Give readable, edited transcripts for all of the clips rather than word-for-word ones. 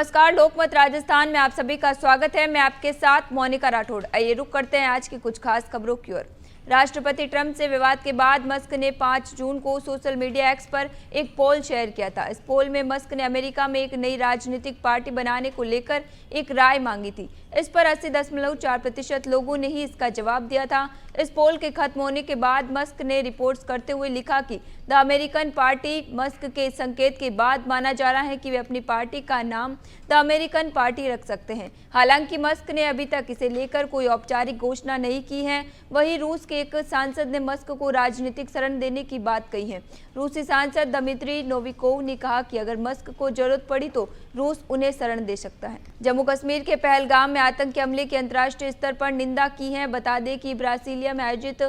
नमस्कार, लोकमत राजस्थान में आप सभी का स्वागत है। मैं आपके साथ मोनिका राठौड़। आइए रुक करते हैं आज की कुछ खास खबरों की ओर। राष्ट्रपति ट्रंप से विवाद के बाद मस्क ने 5 जून को सोशल मीडिया एक्स पर एक पोल शेयर किया था। इस पोल में मस्क ने अमेरिका में एक नई राजनीतिक पार्टी बनाने को लेकर एक राय मांगी थी। इस पर 80.4% लोगों ने ही इसका जवाब दिया था। इस पोल के खत्म होने के बाद मस्क ने रिपोर्ट्स करते हुए लिखा कि द अमेरिकन पार्टी मस्क के संकेत के बाद माना जा रहा है कि वे अपनी पार्टी का नाम द अमेरिकन पार्टी रख सकते हैं। हालांकि मस्क ने अभी तक इसे लेकर कोई औपचारिक घोषणा नहीं की है। वहीं रूस के एक सांसद ने मस्क को राजनीतिक शरण देने की बात कही है। रूसी सांसद दमित्री नोविकोव ने कहा कि अगर मस्क को जरूरत पड़ी तो रूस उन्हें शरण दे सकता है। जम्मू कश्मीर के पहलगाम में आतंकी हमले की अंतर्राष्ट्रीय स्तर पर निंदा की है। बता दें कि ब्राजीलिया में आयोजित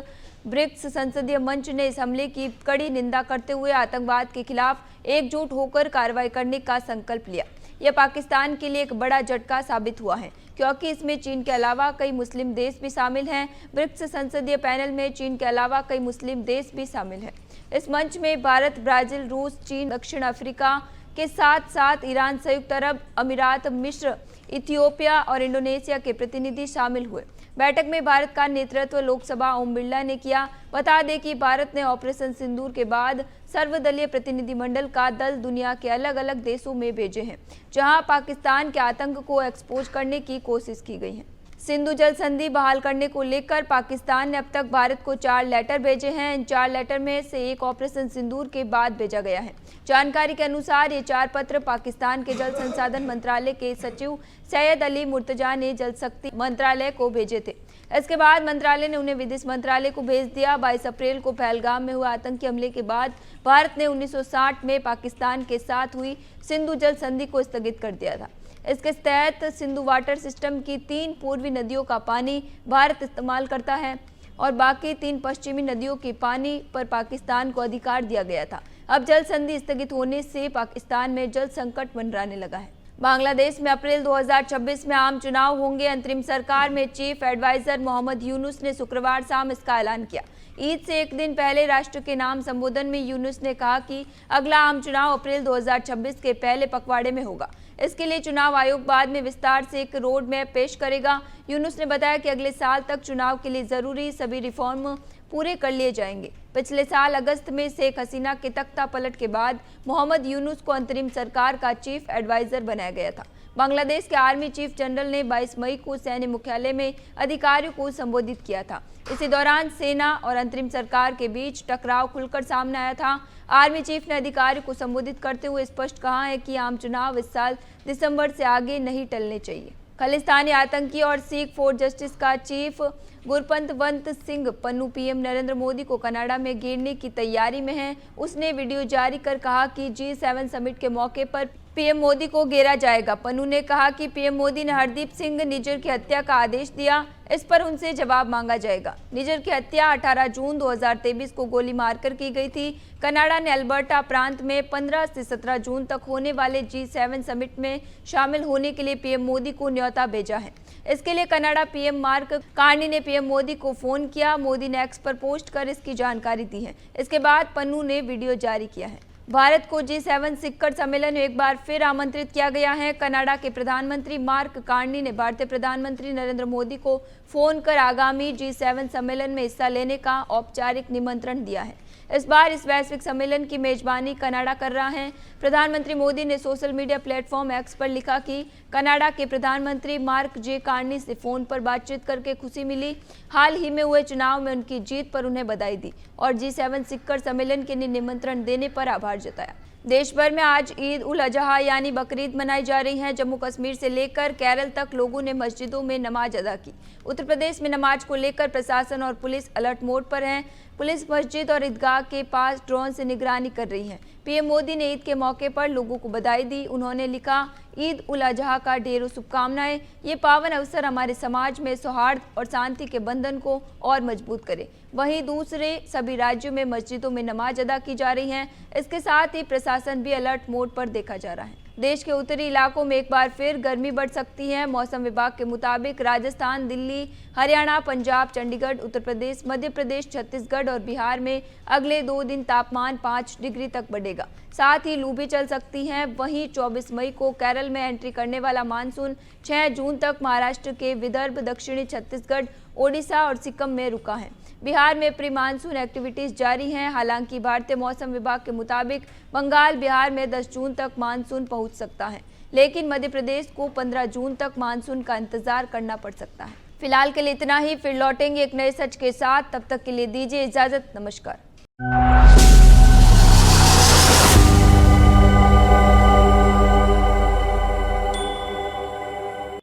ब्रिक्स संसदीय मंच ने इस हमले की कड़ी निंदा करते हुए आतंकवाद के खिलाफ एकजुट होकर कार्रवाई करने का संकल्प लिया। यह पाकिस्तान के लिए एक बड़ा झटका साबित हुआ है, क्योंकि इसमें चीन के अलावा कई मुस्लिम देश भी शामिल हैं। ब्रिक्स संसदीय पैनल में चीन के अलावा कई मुस्लिम देश भी शामिल हैं। इस मंच में भारत, ब्राजील, रूस, चीन, दक्षिण अफ्रीका के साथ साथ ईरान, संयुक्त अरब अमीरात, मिस्र, इथियोपिया और इंडोनेशिया के प्रतिनिधि शामिल हुए। बैठक में भारत का नेतृत्व लोकसभा ओम बिरला ने किया। बता दें कि भारत ने ऑपरेशन सिंदूर के बाद सर्वदलीय प्रतिनिधिमंडल का दल दुनिया के अलग अलग देशों में भेजे हैं, जहां पाकिस्तान के आतंक को एक्सपोज करने की कोशिश की गई है। सिंधु जल संधि बहाल करने को लेकर पाकिस्तान ने अब तक भारत को 4 लेटर भेजे हैं। इन 4 लेटर में से एक ऑपरेशन सिंदूर के बाद भेजा गया है। जानकारी के अनुसार ये 4 पत्र पाकिस्तान के जल संसाधन मंत्रालय के सचिव सैयद अली मुर्तजा ने जल शक्ति मंत्रालय को भेजे थे। इसके बाद मंत्रालय ने उन्हें विदेश मंत्रालय को भेज दिया। 22 अप्रैल को पहलगाम में हुए आतंकी हमले के बाद भारत ने 1960 में पाकिस्तान के साथ हुई सिंधु जल संधि को स्थगित कर दिया था। इसके तहत सिंधु वाटर सिस्टम की 3 पूर्वी नदियों का पानी भारत इस्तेमाल करता है और बाकी 3 पश्चिमी नदियों के पानी पर पाकिस्तान को अधिकार दिया गया था। अब जल संधि स्थगित होने से पाकिस्तान में जल संकट मंडराने लगा है। बांग्लादेश में अप्रैल 2026 में आम चुनाव होंगे। अंतरिम सरकार में चीफ एडवाइजर मोहम्मद यूनुस ने शुक्रवार शाम इसका ऐलान किया। ईद से एक दिन पहले राष्ट्र के नाम संबोधन में यूनुस ने कहा कि अगला आम चुनाव अप्रैल 2026 के पहले पखवाड़े में होगा। इसके लिए चुनाव आयोग बाद में विस्तार से एक रोड मैप पेश करेगा। यूनुस ने बताया कि अगले साल तक चुनाव के लिए जरूरी सभी रिफॉर्म पूरे कर लिए जाएंगे। पिछले साल अगस्त में शेख हसीना के तख्ता पलट के बाद मोहम्मद यूनुस को अंतरिम सरकार का चीफ एडवाइजर बनाया गया था। बांग्लादेश के आर्मी चीफ जनरल ने 22 मई को सैन्य मुख्यालय में अधिकारियों को संबोधित किया था। इसी दौरान सेना और अंतरिम सरकार के बीच टकराव खुलकर सामने आया था। आर्मी चीफ ने अधिकारियों को संबोधित करते हुए स्पष्ट कहा है कि आम चुनाव इस साल दिसंबर से आगे नहीं टलने चाहिए। खालिस्तानी आतंकी और सिख फॉर जस्टिस का चीफ गुरपंतवंत सिंह पन्नू पीएम नरेंद्र मोदी को कनाडा में घेरने की तैयारी में है। उसने वीडियो जारी कर कहा कि G7 समिट के मौके पर पीएम मोदी को घेरा जाएगा। पन्नू ने कहा कि पीएम मोदी ने हरदीप सिंह निज्जर की हत्या का आदेश दिया, इस पर उनसे जवाब मांगा जाएगा। निज्जर की हत्या 18 जून 2023 को गोली मारकर की गई थी। कनाडा ने अल्बर्टा प्रांत में 15 से 17 जून तक होने वाले G7 समिट में शामिल होने के लिए पीएम मोदी को न्योता भेजा है। इसके लिए कनाडा पीएम मार्क कार्नी ने पीएम मोदी को फोन किया। मोदी ने एक्स पर पोस्ट कर इसकी जानकारी दी है। इसके बाद पन्नू ने वीडियो जारी किया है। भारत को G7 शिखर सम्मेलन में एक बार फिर आमंत्रित किया गया है। कनाडा के प्रधानमंत्री मार्क कार्नी ने भारतीय प्रधानमंत्री नरेंद्र मोदी को फोन कर आगामी G7 सम्मेलन में हिस्सा लेने का औपचारिक निमंत्रण दिया है। इस बार इस वैश्विक सम्मेलन की मेजबानी कनाडा कर रहा है। प्रधानमंत्री मोदी ने सोशल मीडिया प्लेटफॉर्म एक्स पर लिखा कि कनाडा के प्रधानमंत्री मार्क जे कार्नी से फोन पर बातचीत करके खुशी मिली। हाल ही में हुए चुनाव में उनकी जीत पर उन्हें बधाई दी और G7 शिखर सम्मेलन के लिए निमंत्रण देने पर आभार जताया। देश भर में आज ईद उल अजहा यानी बकरीद मनाई जा रही है। जम्मू कश्मीर से लेकर केरल तक लोगों ने मस्जिदों में नमाज अदा की। उत्तर प्रदेश में नमाज को लेकर प्रशासन और पुलिस अलर्ट मोड पर है। पुलिस मस्जिद और ईदगाह के पास ड्रोन से निगरानी कर रही है। पीएम मोदी ने ईद के मौके पर लोगों को बधाई दी। उन्होंने लिखा, ईद उल अजहा का ढेरों शुभकामनाएं। ये पावन अवसर हमारे समाज में सौहार्द और शांति के बंधन को और मजबूत करे। वहीं दूसरे सभी राज्यों में मस्जिदों में नमाज अदा की जा रही है। इसके साथ ही प्रशासन भी अलर्ट मोड पर देखा जा रहा है। देश के उत्तरी इलाकों में एक बार फिर गर्मी बढ़ सकती है। मौसम विभाग के मुताबिक राजस्थान, दिल्ली, हरियाणा, पंजाब, चंडीगढ़, उत्तर प्रदेश, मध्य प्रदेश, छत्तीसगढ़ और बिहार में अगले 2 दिन तापमान 5 डिग्री तक बढ़ेगा। साथ ही लू भी चल सकती है। वहीं 24 मई को केरल में एंट्री करने वाला मानसून 6 जून तक महाराष्ट्र के विदर्भ, दक्षिणी छत्तीसगढ़, ओडिशा और सिक्किम में रुका है। बिहार में प्री मानसून एक्टिविटीज जारी हैं। हालांकि भारतीय मौसम विभाग के मुताबिक बंगाल, बिहार में 10 जून तक मानसून पहुंच सकता है, लेकिन मध्य प्रदेश को 15 जून तक मानसून का इंतजार करना पड़ सकता है। फिलहाल के लिए इतना ही, फिर लौटेंगे एक नए सच के साथ। तब तक के लिए दीजिए इजाजत। नमस्कार।